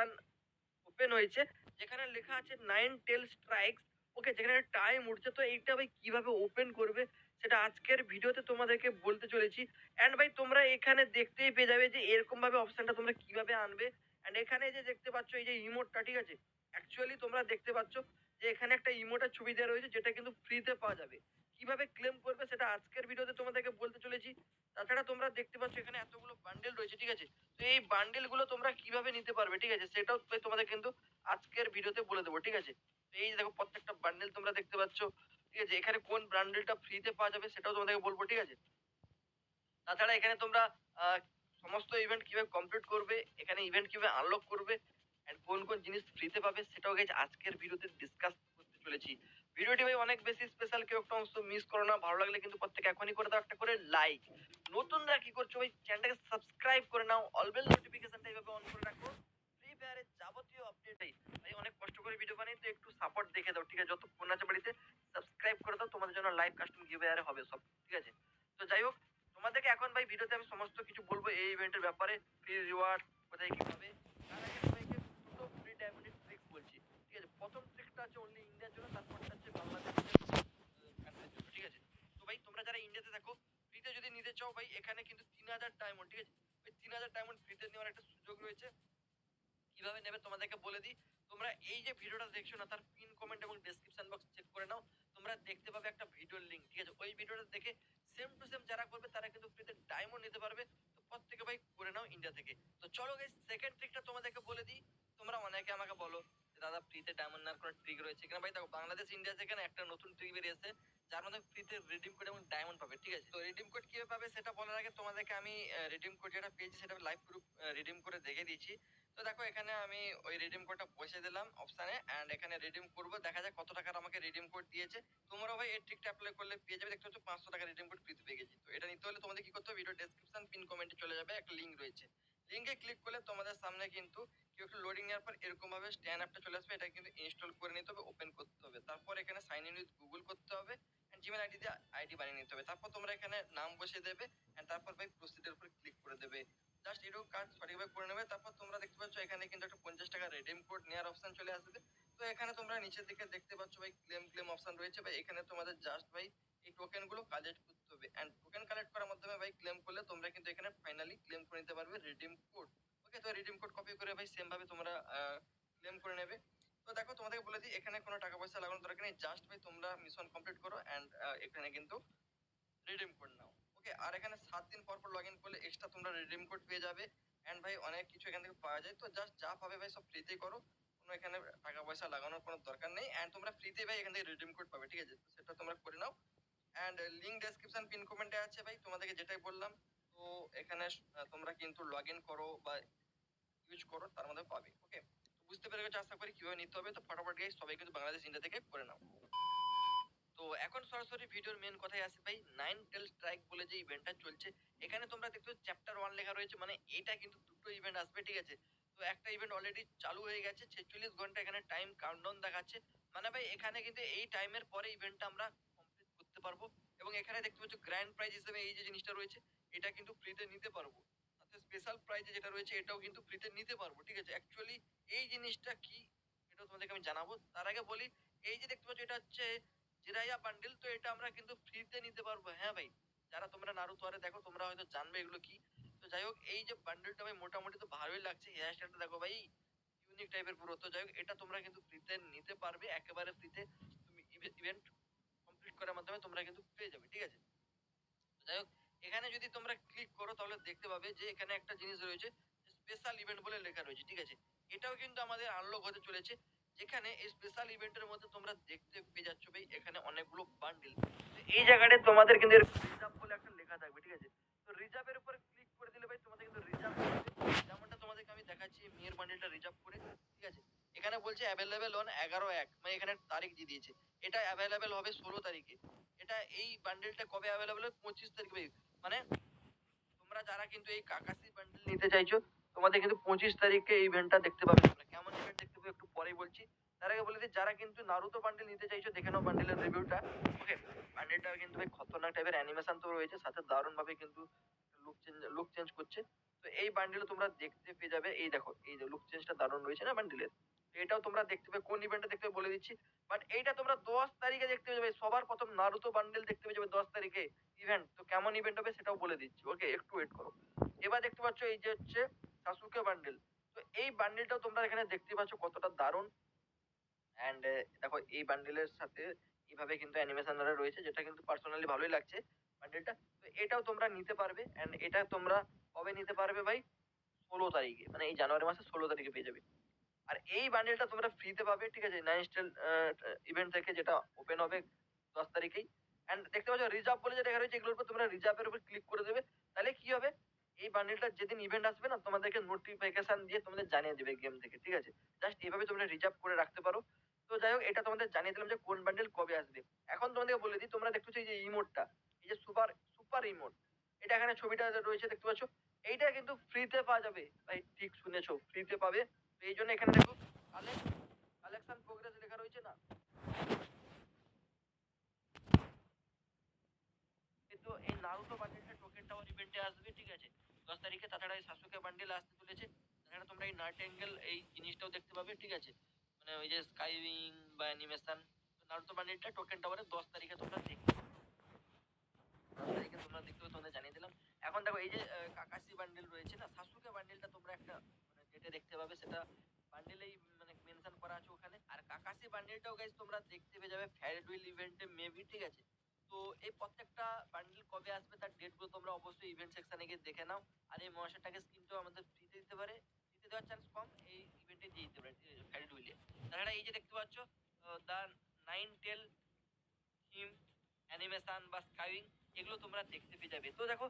গান ওপেন হয়েছে যেখানে লেখা আছে 9 টেল স্ট্রাইকস। ওকে, যেখানে টাইম উঠছে। তো এইটা ভাই কিভাবে ওপেন করবে সেটা আজকের ভিডিওতে তোমাদেরকে বলতে চলেছি। অ্যান্ড ভাই তোমরা এখানে দেখতেই পেয়ে যাবে যে এরকম ভাবে অপশনটা তোমরা কিভাবে আনবে। অ্যান্ড এখানে যে দেখতে পাচ্ছ এই যে ইমোটটা, ঠিক আছে, অ্যাকচুয়ালি তোমরা দেখতে পাচ্ছ যে এখানে একটা ইমোটের ছবি দেওয়া রয়েছে যেটা কিন্তু ফ্রিতে পাওয়া যাবে। কিভাবে ক্লেম করবে সেটা আজকের ভিডিওতে তোমাদেরকে বলতে চলেছি। তাছাড়া তোমরা দেখতে পাচ্ছ এখানে এতগুলো বান্ডেল রয়েছে, ঠিক আছে। তো এই বান্ডেল গুলো তোমরা কিভাবে নিতে পারবে, ঠিক আছে, সেটাও ভাই তোমাদের কিন্তু আজকের ভিডিওতে বলে দেবো, ঠিক আছে। তো এই যে দেখো প্রত্যেকটা বান্ডেল তোমরা দেখতে পাচ্ছ, ঠিক আছে। এখানে কোন বান্ডেলটা ফ্রিতে পাওয়া যাবে সেটাও তোমাদেরকে বলবো, ঠিক আছে। তাছাড়া এখানে তোমরা আহ, সমস্ত ইভেন্ট কিভাবে কমপ্লিট করবে, এখানে ইভেন্ট কিভাবে আনলক করবে, এন্ড কোন কোন জিনিস ফ্রিতে পাবে সেটাও গাইজ আজকের ভিডিওতে ডিসকাস করতে চলেছি। ভিডিওটি ভাই অনেক বেশি স্পেশাল, কেউ একটা অংশ মিস করো না। ভালো লাগলে কিন্তু প্রত্যেকে এখনই করে দাও একটা করে লাইক। নতুনরা কি করছো ভাই, চ্যানেলটাকে সাবস্ক্রাইব করে নাও, অল বেল নোটিফিকেশনটা এইভাবে অন করে রাখো। ফ্রি ফায়ারের যাবতীয় আপডেট ভাই অনেক কষ্ট করে ভিডিও বানাই, তো একটু সাপোর্ট দেখে দাও, ঠিক আছে। যত ফোন আছে বাড়িতে সাবস্ক্রাইব করে দাও, তোমাদের জন্য লাইভ কাস্টম গিভওয়ে হবে সব, ঠিক আছে। তো যাই হোক, তোমাদেরকে এখন ভাই ভিডিওতে আমি সমস্ত কিছু বলবো এই ইভেন্টের ব্যাপারে, ফ্রি রিওয়ার্ড কোথায় কি পাবে। তার আগে সবাইকে দুটো ফ্রি ডায়মন্ডের ট্রিক্স বলছি, ঠিক আছে। প্রথম ট্রিকটা আছে অনলি ইন্ডিয়ার জন্য, তারপরটা হচ্ছে বাংলাদেশের কান্ট্রির জন্য, ঠিক আছে। তো ভাই তোমরা যারা ইন্ডিয়াতে থাকো, ফ্রিতে যদি নিতে চাও ভাই, এখানে কিন্তু 3000 ডায়মন্ড, ঠিক আছে। ওই 3000 ডায়মন্ড ফ্রিতে নেওয়ার একটা সুযোগ রয়েছে। কিভাবে নেবে তোমাদেরকে বলে দিই। তোমরা এই যে ভিডিওটা দেখছো না, তার পিন কমেন্ট এবং ডেসক্রিপশন বক্স চেক করে নাও। তোমরা দেখতে পাবে একটা ভিডিওর লিংক, ঠিক আছে। ওই ভিডিওটা দেখে সেম টু সেম যারা করবে তারা কিন্তু ফ্রিতে ডায়মন্ড নিতে পারবে। তো প্রত্যেকে ভাই করে নাও ইন্ডিয়া থেকে। তো চলো গাইস, সেকেন্ড ট্রিকটা তোমাদেরকে বলে দিই। তোমরা অনেকে আমাকে বলো যে দাদা ফ্রিতে ডায়মন্ড নেওয়ার কোনো ট্রিক রয়েছে কিনা। ভাই দেখো, বাংলাদেশ ইন্ডিয়া থেকে না একটা নতুন ট্রিক বেরিয়েছে যার মধ্যে ফ্রিতে রিডিম কোড এবং ডায়মন্ড পাবে, ঠিক আছে। তো রিডিম কোড কিভাবে পাবে সেটা বলার আগে তোমাদেরকে আমি রিডিম কোড যেটা পেয়েছি সেটা লাইভ প্রুফ রিডিম করে দেখে দিয়েছি। তো দেখো, এখানে আমি ওই রিডিম কোডটা বসিয়ে দিলাম অপশানে, এন্ড এখানে রিডিম করবো, দেখা যাক কত টাকার আমাকে রিডিম কোড দিয়েছে। তোমরা ভাই এই ট্রিকটা অ্যাপ্লাই করলে পেয়ে যাবে। দেখতে পাচ্ছ 500 টাকা রিডিম কোড ফ্রিতে পেয়ে গেছি। তো এটা নিতে হলে তোমাদের কি করতে হবে, ভিডিও ডেসক্রিপশন পিন কমেন্টে চলে যাবে, একটা লিঙ্ক রয়েছে। লিঙ্কে ক্লিক করলে তোমাদের সামনে কিন্তু কেউ একটু লোডিং নেওয়ার পর এরকম ভাবে স্ট্যান্ড অ্যাপটা চলে আসবে। এটা কিন্তু ইনস্টল করে নিতে হবে, ওপেন করতে হবে। তারপর এখানে সাইন ইন উইথ গুগল করতে হবে, এন্ড জিমেল আইডি দিয়ে আইডি বানিয়ে নিতে হবে। তারপর তোমরা এখানে নাম বসিয়ে দেবে, এন্ড তারপর ভাই প্রসিডের উপর ক্লিক করে দেবে। জাস্ট এটুকু কাজ সঠিকভাবে করে নেবে। তারপর তোমরা দেখতে পাচ্ছ এখানে কিন্তু একটা 50 টাকা রিডিম কোড নেওয়ার অপশন চলে আসবে। তো এখানে তোমরা নিচের দিকে দেখতে পাচ্ছ ভাই ক্লেম অপশন রয়েছে ভাই। এখানে তোমাদের জাস্ট ভাই এই টোকেন গুলো কালেক্ট করতে হবে, এন্ড টোকেন কালেক্ট করার মাধ্যমে ভাই ক্লেম করলে তোমরা কিন্তু এখানে ফাইনালি ক্লেম করে নিতে পারবে রিডিম কোড। ওকে, তো রিডিম কোড কপি করে ভাই সেম ভাবে তোমরা ক্লেম করে নেবে। তো দেখো, তোমাদেরকে বলে দিই এখানে কোনো টাকা পয়সা লাগানোর দরকার নেই। জাস্ট ভাই তোমরা মিশন কমপ্লিট করো, এন্ড এখানে কিন্তু রিডিম কোড নাও। ওকে, আর এখানে 7 দিন পর পর লগ ইন করলে এক্সট্রা তোমরা রিডিম কোড পেয়ে যাবে। এন্ড ভাই অনেক কিছু এখান থেকে পাওয়া যায়। তো জাস্ট যা পাবে ভাই সব ফ্রিতেই করো, কোনো এখানে টাকা পয়সা লাগানোর কোনো দরকার নেই। এন্ড তোমরা ফ্রিতে ভাই এখান থেকে রিডিম কোড পাবে, ঠিক আছে। তো সেটা তোমরা করে নাও, এন্ড লিঙ্ক ডেসক্রিপশন পিন কমেন্টে আছে ভাই, তোমাদেরকে যেটাই বললাম। তো এখানে তোমরা কিন্তু লগ ইন করো বা ইউজ করো, তার মধ্যে পাবে। ওকে, তো বুঝতে পেরে গেছো আশা করি কিভাবে নিতে হবে। তো ফটাফট গাইস সবাই কিন্তু বাংলাদেশ ইন্ডিয়া থেকে করে নাও। তো এখন সরাসরি ভিডিওর মেন কথায় আসি ভাই। 9 টেল স্ট্রাইক বলে যে ইভেন্টটা চলছে, এখানে তোমরা দেখছো চ্যাপ্টার 1 লেখা রয়েছে, মানে এটা কিন্তু দুটো ইভেন্ট আসবে, ঠিক আছে। তো একটা ইভেন্ট অলরেডি চালু হয়ে গেছে, 46 ঘন্টা এখানে টাইম কাউন্টডাউন দেখাচ্ছে। মানে ভাই এখানে কিন্তু এই টাইমের পরে ইভেন্টটা আমরা কমপ্লিট করতে পারবো। এবং এখানে দেখতে পাচ্ছ গ্র্যান্ড প্রাইজ হিসেবে এই যে জিনিসটা রয়েছে, এটা কিন্তু ফ্রিতে নিতে পারবো। সাথে স্পেশাল প্রাইজে যেটা রয়েছে এটাও কিন্তু ফ্রিতে নিতে পারবো, ঠিক আছে। অ্যাকচুয়ালি এই জিনিসটা কি এটা তোমাদেরকে আমি জানাবো। তার আগে বলি, এই যে দেখতে পাচ্ছ এটা হচ্ছে জিরাইয়া বান্ডিল। তো এটা আমরা কিন্তু ফ্রিতে নিতে পারবো, হ্যাঁ ভাই। যারা তোমরা নারুতো আরে দেখো তোমরা হয়তো জানবে এগুলো কি। তো যাই হোক, এই যে বান্ডিলটা ভাই মোটামুটি তো ভালোই লাগছে, হেয়ার স্টাইলটা দেখো ভাই ইউনিক টাইপের পুরো। তো যাই হোক, এটা তোমরা কিন্তু ফ্রিতে নিতে পারবে, একেবারে ফ্রিতে। তুমি ইভেন্ট কমপ্লিট করার মাধ্যমে তোমরা কিন্তু পেয়ে যাবে, ঠিক আছে। তো যাই হোক, এখানে যদি তোমরা ক্লিক করো তাহলে দেখতে পাবে যে এখানে একটা জিনিস রয়েছে স্পেশাল ইভেন্ট বলে লেখা রয়েছে, ঠিক আছে। এটাও কিন্তু আমাদের আনলক হতে চলেছে, যেখানে এই স্পেশাল ইভেন্টের মধ্যে তোমরা দেখতে পেয়ে যাচ্ছ ভাই এখানে অনেকগুলো বান্ডিল। এই জায়গাটায় তোমাদের কিন্তু রিজার্ভ বলে একটা লেখা থাকবে, ঠিক আছে। তো রিজার্ভের উপর ক্লিক করে দিলে ভাই তোমাদের কিন্তু রিজার্ভ করবে, যেমনটা তোমাদেরকে আমি দেখাচ্ছি মেয়ের বান্ডিলটা রিজার্ভ করে, ঠিক আছে। এখানে বলছে অ্যাভেলেবেল অন 11/1, মানে এখানে তারিখ দিয়ে দিয়েছে। এটা অ্যাভেলেবেল হবে 16 তারিখে। এটা এই বান্ডেলটা কবে অ্যাভেলেবল হবে, 25 তারিখ ভাই। মানে তোমরা যারা কিন্তু এই কাকাসি বান্ডেল নিতে চাইছো, তোমাদের কিন্তু 25 তারিখে এই ইভেন্টটা দেখতে পাবে। তোমরা কেমন ইভেন্ট দেখতে পাবে একটু পরেই বলছি। তার আগে বলে দিই, যারা কিন্তু নারুতো বান্ডেল নিতে চাইছো দেখে নাও বান্ডেলের রিভিউটা। ওকে, বান্ডেলটা কিন্তু ভাই খতরনাক টাইপের অ্যানিমেশন তো রয়েছে, সাথে দারুণ ভাবে কিন্তু লুক চেঞ্জ করছে। তো তো এই বান্ডিলও তোমরা দেখতে পেয়ে যাবে। এই দেখো, এই যে লুক চেঞ্জটা দারুণ রয়েছে না বান্ডিলের? এটাও তোমরা দেখতে পেয়ে কোন ইভেন্টে দেখতে পেয়ে বলে দিচ্ছি। বাট এইটা তোমরা ১০ তারিখে দেখতে পেয়ে যাবে। সবার ১ম নারুতো বান্ডেল দেখতে পেয়ে যাবে ১০ তারিখে ইভেন্ট। তো কেমন ইভেন্ট হবে সেটাও বলে দিচ্ছি। ওকে, একটু ওয়েট করো। এবার দেখতে পাচ্ছ এই যে হচ্ছে সাসুকে বান্ডেল। তো এই বান্ডেলটাও তোমরা এখানে দেখতে পাচ্ছ কতটা দারুণ। অ্যান্ড দেখো এই বান্ডেলের সাথে এভাবে কিন্তু অ্যানিমেশন রয়েছে, যেটা কিন্তু পার্সোনালি ভালোই লাগছে বান্ডেলটা। তো এটাও তোমরা নিতে পারবে। অ্যান্ড এটা তোমরা কবে নিতে পারবে ভাই? ১৬ তারিখে। মানে এই জানুয়ারি মাসের ১৬ তারিখে পেয়ে যাবে। আর এই বান্ডেলটা তোমরা ফ্রিতে পাবে, ঠিক আছে? 9 স্টার ইভেন্ট থেকে, যেটা ওপেন হবে ১০ তারিখেই। অ্যান্ড দেখতে পাচ্ছ রিজার্ভ বলে যেটা লেখা রয়েছে, এগুলোর উপর তোমরা রিজার্ভের উপর ক্লিক করে দেবে। তাহলে কি হবে? এই বান্ডেলটার যেদিন ইভেন্ট আসবে না, তোমাদেরকে নোটিফিকেশন দিয়ে তোমাদের জানিয়ে দিবে গেম থেকে, ঠিক আছে? জাস্ট এভাবে তোমরা রিজার্ভ করে রাখতে পারো। তো যাই হোক, এটা তোমাদের জানিয়ে দিলাম যে কোন বান্ডেল কবে আসবে। এখন তোমাদেরকে বলে দিই, তোমরা দেখতেছো এই যে ইমোটটা, এই যে সুপার সুপার ইমোট, এটা এখানে ছবিটা রয়েছে দেখতে পাচ্ছ? এইটা কিন্তু ফ্রিতে পাওয়া যাবে। ভাই ঠিক শুনেছো, ফ্রিতে পাবে। তো এইজন্য এখানে দেখো কালেকশন প্রোগ্রেস লেখা রয়েছে না? কিন্তু এই নারুতো বান্ডেলটা টোকেন টাওয়ার ইভেন্টে আসবে, ঠিক আছে? ১০ তারিখে। তাছাড়া এই সাসুকে বান্ডেল আসতে চলেছে। তাছাড়া তোমরা এই নাইটেঙ্গেল এই জিনিসটাও দেখতে পাবে, ঠিক আছে? মানে ওই যে স্কাই উইং বা অ্যানিমেশন। নারুতো বান্ডেলটা টোকেন টাওয়ারে ১০ তারিখে তোমরা দেখতে পাবে। ১০ তারিখে তোমরা দেখতে পাবে, তোমাদের জানিয়ে দিলাম। এখন দেখো এই যে কাকাসি বান্ডেল রয়েছে না, সাসুকে বান্ডেলটা তোমরা একটা মানে যেটা দেখতে পাবে সেটা বান্ডেলেই মানে মেনশন করা আছে ওখানে। আর কাকাসি বান্ডেলটাও গাইস তোমরা দেখতে পেয়ে যাবে ফেয়ারডুইল ইভেন্টে মেবি, ঠিক আছে? তো এই প্রত্যেকটা বান্ডেল কবে আসবে তার ডেটগুলো তোমরা অবশ্যই ইভেন্ট সেকশনে গিয়ে দেখে নাও। আর এই মহাশয়টাকে স্কিনটাও আমাদের ফ্রিতে দিতে পারে। ফ্রিতে দেওয়ার চান্স কম, এই ইভেন্টে দিয়ে দিতে পারে ফেয়ারডুইলে। তাছাড়া এই যে দেখতে পাচ্ছ দ্য 9 টেল থিম অ্যানিমেশন বা স্কাইউইং, এগুলো তোমরা দেখতে পেয়ে যাবে। তো দেখো